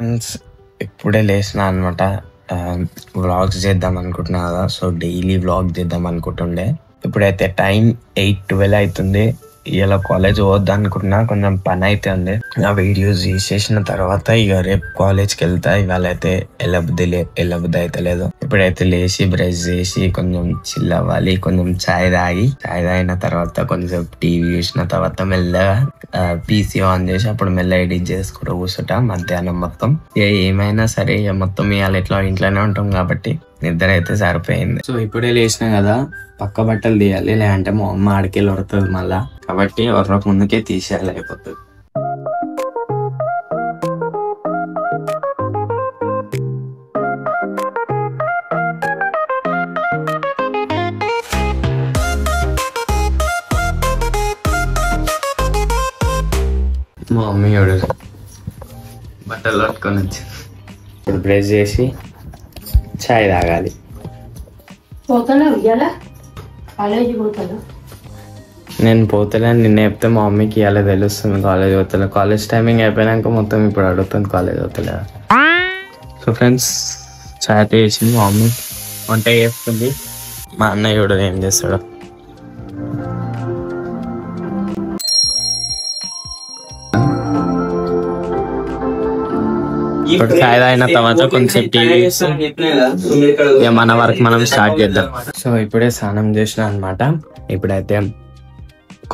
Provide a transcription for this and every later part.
Friends ఇప్పుడే లేచిన అనమాట. వ్లాగ్స్ చేద్దాం అనుకుంటున్నా కదా, సో డైలీ వ్లాగ్ చేద్దాం అనుకుంటుండే. ఇప్పుడైతే టైం 8:12 అవుతుంది. ఇలా కాలేజ్ పోవద్దు అనుకుంటున్నా, కొంచెం పని అయితే ఉంది. ఆ వీడియోస్ చేసేసిన తర్వాత ఇక రేపు కాలేజ్కి వెళ్తా. ఇవాళ అయితే వెళ్ళబుద్ధి అయితే లేదు. ఇప్పుడైతే లేచి బ్రష్ చేసి కొంచెం చిల్ అవ్వాలి, కొంచెం చాయ్ తాగిన తర్వాత కొంచెం టీవీ చూసిన తర్వాత మెల్లగా పీసీ ఆన్ చేసి అప్పుడు మెల్ల ఎడిట్ చేసుకుంటూ కూర్చుంటా మధ్యాహ్నం మొత్తం. ఏమైనా సరే మొత్తం ఇవాళ ఎట్లా ఇంట్లోనే ఉంటాం కాబట్టి నిద్ర అయితే సరిపోయింది. సో ఇప్పుడే లేచిన కదా, పక్క బట్టలు తీయాలి, లేదంటే మా అమ్మ ఆడికెళ్ళి వడుతుంది మళ్ళా. కాబట్టి వరకు ముందుకే తీసేయాలి, అయిపోతుంది. మా మమ్మీ ఎవడు బట్టలు పట్టుకొని వచ్చి ఇప్పుడు బ్రష్ చేసి చాయ్ తాగాలి. నేను పోతలే నిన్న చెప్తే మా మమ్మీకి ఇవాళ తెలుస్తుంది కాలేజ్ పోతలే. కాలేజ్ టైమింగ్ అయిపోయినాక మొత్తం ఇప్పుడు అడుగుతుంది కాలేజ్ పోతలే. సో ఫ్రెండ్స్ చాయ్ చేసింది మా మమ్మీ, వంట చేస్తుంది. మా అన్నయ్య కూడా ఏం చేస్తాడు. ఇప్పుడు చాయ్ తాగిన తర్వాత కొంచెం టీవీ మన వరకు మనం స్టార్ట్ చేద్దాం. సో ఇప్పుడే స్నానం చేసిన అనమాట. ఇప్పుడైతే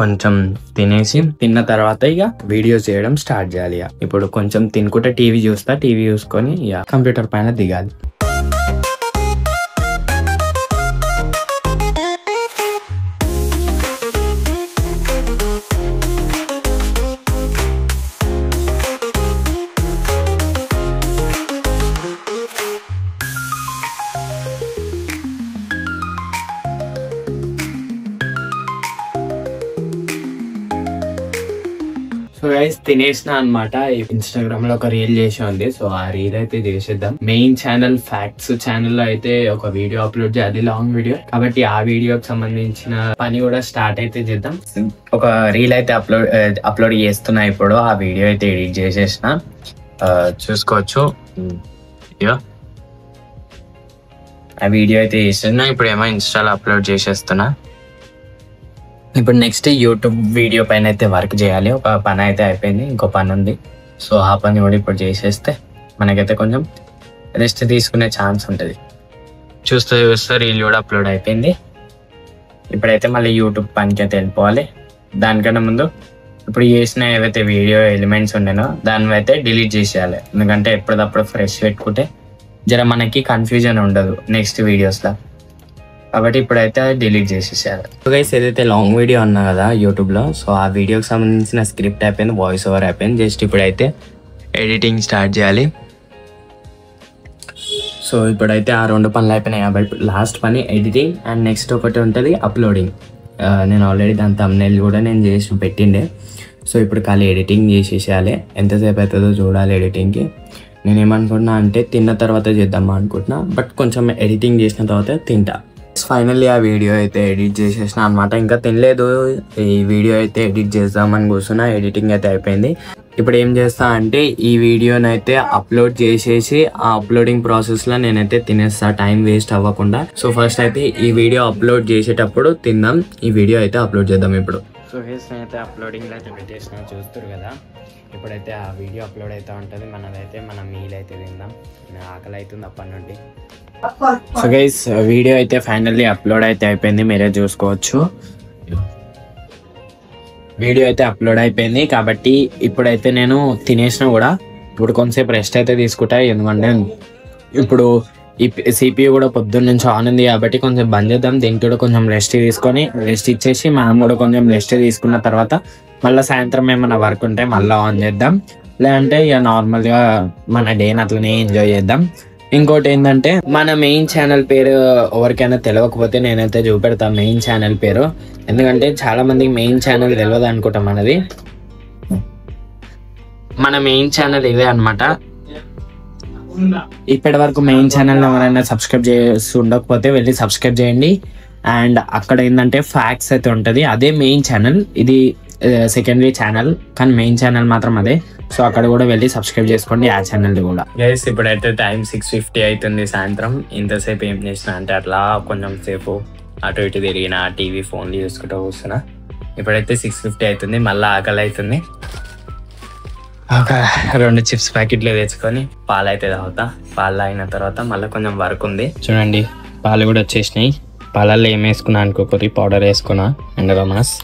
కొంచెం తినేసి తిన్న తర్వాత ఇక వీడియోస్ చేయడం స్టార్ట్ చేయాలి. ఇప్పుడు కొంచెం తినుకుంటే టీవీ చూస్తా, టీవీ చూసుకొని ఇక కంప్యూటర్ పైన దిగాలి. సో గైస్ తినేసిన అనమాట. ఇన్స్టాగ్రామ్ లో ఒక రీల్ చేసి ఉంది, సో ఆ రీల్ అయితే చేసేద్దాం. మెయిన్ ఛానల్ ఫ్యాక్ట్స్ ఛానల్లో అయితే ఒక వీడియో అప్లోడ్ చేయాలి, లాంగ్ వీడియో. కాబట్టి ఆ వీడియోకి సంబంధించిన పని కూడా స్టార్ట్ అయితే చేద్దాం. ఒక రీల్ అయితే అప్లోడ్ చేస్తున్నా ఇప్పుడు. ఆ వీడియో అయితే ఎడిట్ చేసేసిన, చూసుకోవచ్చు. ఆ వీడియో అయితే చేస్తున్నా, ఇప్పుడు ఏమో ఇన్స్టాలో అప్లోడ్ చేసేస్తున్నా. ఇప్పుడు నెక్స్ట్ యూట్యూబ్ వీడియో పైన అయితే వర్క్ చేయాలి. ఒక పని అయితే అయిపోయింది, ఇంకో పని ఉంది. సో ఆ పని కూడా ఇప్పుడు చేసేస్తే మనకైతే కొంచెం రెస్ట్ తీసుకునే ఛాన్స్ ఉంటుంది. చూస్తూ రీల్ కూడా అప్లోడ్ అయిపోయింది. ఇప్పుడైతే మళ్ళీ యూట్యూబ్ పనికి అయితే వెళ్ళిపోవాలి. దానికన్నా ముందు ఇప్పుడు చేసిన ఏవైతే వీడియో ఎలిమెంట్స్ ఉండేనో దాన్ని అయితే డిలీట్ చేసేయాలి. ఎందుకంటే ఎప్పటికప్పుడు ఫ్రెష్ పెట్టుకుంటే జర మనకి కన్ఫ్యూజన్ ఉండదు నెక్స్ట్ వీడియోస్లో. కాబట్టి ఇప్పుడైతే డిలీట్ చేసేసారు. సో గైస్ ఏదైతే లాంగ్ వీడియో అన్నా కదా యూట్యూబ్లో, సో ఆ వీడియోకి సంబంధించిన స్క్రిప్ట్ అయిపోయింది, వాయిస్ ఓవర్ అయిపోయింది. జస్ట్ ఇప్పుడైతే ఎడిటింగ్ స్టార్ట్ చేయాలి. సో ఇప్పుడైతే ఆ 2 పనులు అయిపోయినాయి కాబట్టి లాస్ట్ పని ఎడిటింగ్ అండ్ నెక్స్ట్ ఒకటి ఉంటుంది అప్లోడింగ్. నేను ఆల్రెడీ దాని థంబ్నెయిల్ కూడా నేను చేసి పెట్టిండే. సో ఇప్పుడు ఖాళీ ఎడిటింగ్ చేసేసేయాలి. ఎంతసేపు అవుతుందో చూడాలి ఎడిటింగ్కి. నేనేమనుకుంటున్నా అంటే తిన్న తర్వాత చేద్దామా అనుకుంటున్నా, బట్ కొంచెం ఎడిటింగ్ చేసిన తర్వాత తింటా. ఫైనల్లీ ఆ వీడియో అయితే ఎడిట్ చేసేసిన అనమాట. ఇంకా తినలేదు, ఈ వీడియో అయితే ఎడిట్ చేద్దామని కూర్చున్నా. ఎడిటింగ్ అయితే అయిపోయింది. ఇప్పుడు ఏం చేస్తా అంటే ఈ వీడియోని అయితే అప్లోడ్ చేసేసి ఆ అప్లోడింగ్ ప్రాసెస్లో నేనైతే తినేస్తా, టైం వేస్ట్ అవ్వకుండా. సో ఫస్ట్ అయితే ఈ వీడియో అప్లోడ్ చేసేటప్పుడు తిందాం. ఈ వీడియో అయితే అప్లోడ్ చేద్దాం ఇప్పుడు. సో నేనైతే అప్లోడింగ్లో అయితే పెట్టేసిన, చూస్తారు కదా. ఇప్పుడైతే ఆ వీడియో అప్లోడ్ అవుతూ ఉంటుంది. మనదైతే మన మీల్ అయితే తిందాం. ఆకలి అవుతుంది అప్పటి నుండి. సో గైస్ వీడియో అయితే ఫైనల్లీ అప్లోడ్ అయితే అయిపోయింది, మీరే చూసుకోవచ్చు. వీడియో అయితే అప్లోడ్ అయిపోయింది కాబట్టి ఇప్పుడైతే నేను తినేసిన కూడా ఇప్పుడు కొంతసేపు రెస్ట్ అయితే తీసుకుంటా. ఎందుకంటే ఇప్పుడు ఈ CPU కూడా పొద్దున్న నుంచి ఆన్ ఉంది కాబట్టి కొంచెం బంద్ చేద్దాం. దీనికి కూడా కొంచెం రెస్ట్ ఇచ్చేసి మనం కూడా కొంచెం రెస్ట్ తీసుకున్న తర్వాత మళ్ళీ సాయంత్రం ఏమైనా వర్క్ ఉంటే మళ్ళీ ఆన్ చేద్దాం. లేదంటే ఇక నార్మల్గా మన డేని అట్లనే ఎంజాయ్ చేద్దాం. ఇంకోటి ఏంటంటే మన మెయిన్ ఛానల్ పేరు ఎవరికైనా తెలియకపోతే నేనైతే చూపెడతాను మెయిన్ ఛానల్ పేరు. ఎందుకంటే చాలా మందికి మెయిన్ ఛానల్ తెలియదు అనుకుంటాం. మన మెయిన్ ఛానల్ ఇదే అనమాట. ఇప్పటి వరకు మెయిన్ ఛానల్ ఎవరైనా సబ్స్క్రైబ్ చేసి ఉండకపోతే వెళ్ళి సబ్స్క్రైబ్ చేయండి. అండ్ అక్కడ ఏంటంటే ఫ్యాక్ట్స్ అయితే ఉంటుంది, అదే మెయిన్ ఛానల్. ఇది సెకండరీ ఛానల్ కానీ మెయిన్ ఛానల్ మాత్రం అదే. సో అక్కడ కూడా వెళ్ళి సబ్స్క్రైబ్ చేసుకోండి ఆ ఛానల్ కూడా. గైస్ ఇప్పుడైతే టైం 6:50 అవుతుంది సాయంత్రం. ఇంతసేపు ఏం చేసిన అంటే అట్లా కొంచెం సేపు అటు ఇటు తిరిగిన, టీవీ ఫోన్లు చూసుకుంటూ కూర్చున్నా. ఇప్పుడైతే 6:50 అవుతుంది, మళ్ళీ ఆకలి అవుతుంది. ఒక 2 చిప్స్ ప్యాకెట్లు తెచ్చుకొని పాలు అయితే తాగుతా. పాలు తాగిన తర్వాత మళ్ళీ కొంచెం వర్క్ ఉంది. చూడండి పాలు కూడా వచ్చేసినాయి. పాలల్లో ఏం వేసుకున్నా అనుకోకూరి పౌడర్ వేసుకున్నా అండ్ రమాస్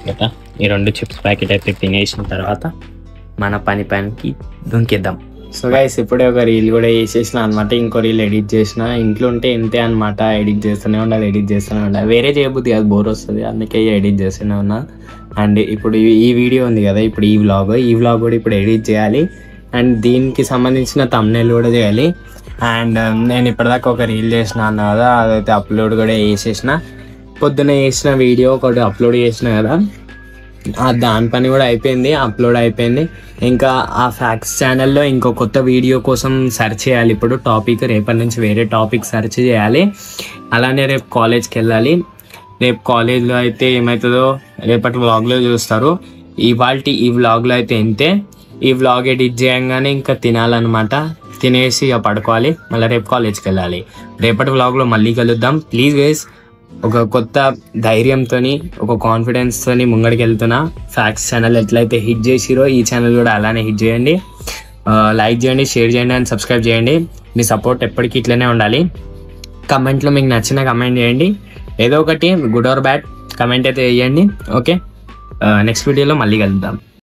కదా. ఈ 2 చిప్స్ ప్యాకెట్ అయితే తినేసిన తర్వాత మన పనికి దుంకిద్దాం. సో గైస్ ఇప్పుడే ఒక రీల్ కూడా వేసేసిన అనమాట. ఇంకో రీల్ ఎడిట్ చేసిన. ఇంట్లో ఉంటే ఇంతే అనమాట, ఎడిట్ చేస్తూనే ఉండాలి. వేరే చేయబుద్ది కాదు, బోర్ వస్తుంది, అందుకే ఎడిట్ చేస్తూనే ఉన్నా. అండ్ ఇప్పుడు ఈ వీడియో ఉంది కదా, ఇప్పుడు ఈ వ్లాగ్ కూడా ఇప్పుడు ఎడిట్ చేయాలి. అండ్ దీనికి సంబంధించిన థంబ్నెయిల్ కూడా చేయాలి. అండ్ నేను ఇప్పటిదాకా ఒక రీల్ చేసిన అన్న కదా, అదైతే అప్లోడ్ కూడా చేసేసిన. పొద్దున్న చేసిన వీడియో ఒకటి అప్లోడ్ చేసిన కదా, దాని పని కూడా అయిపోయింది, అప్లోడ్ అయిపోయింది. ఇంకా ఆ ఫ్యాక్ట్స్ ఛానల్లో ఇంకో కొత్త వీడియో కోసం సెర్చ్ చేయాలి. ఇప్పుడు టాపిక్ రేపటి నుంచి వేరే టాపిక్ సెర్చ్ చేయాలి. అలానే రేపు కాలేజ్కి వెళ్ళాలి. రేపు కాలేజ్లో అయితే ఏమవుతుందో రేపటి వ్లాగ్లో చూస్తారు. ఈ వ్లాగ్లో అయితే ఇంతే. ఈ వ్లాగ్ ఎడిట్ చేయగానే ఇంకా తినాలన్నమాట. తినేసి ఇక పడుకోవాలి. మళ్ళీ రేపు కాలేజ్కి వెళ్ళాలి. రేపటి వ్లాగ్లో మళ్ళీ కలుద్దాం. ప్లీజ్ గైస్ ఒక కొత్త ధైర్యంతో, ఒక కాన్ఫిడెన్స్తో ముంగడికి వెళ్తున్నా. ఫ్యాక్ట్స్ ఛానల్ ఎట్లయితే హిట్ చేసిరో ఈ ఛానల్ కూడా అలానే హిట్ చేయండి. లైక్ చేయండి, షేర్ చేయండి అండ్ సబ్స్క్రైబ్ చేయండి. మీ సపోర్ట్ ఎప్పటికీ ఇట్లనే ఉండాలి. కమెంట్లో మీకు నచ్చిన కమెంట్ చేయండి. ఏదో ఒకటి గుడ్ ఆర్ బ్యాడ్ కమెంట్ అయితే వేయండి. ఓకే, నెక్స్ట్ వీడియోలో మళ్ళీ కలుద్దాం.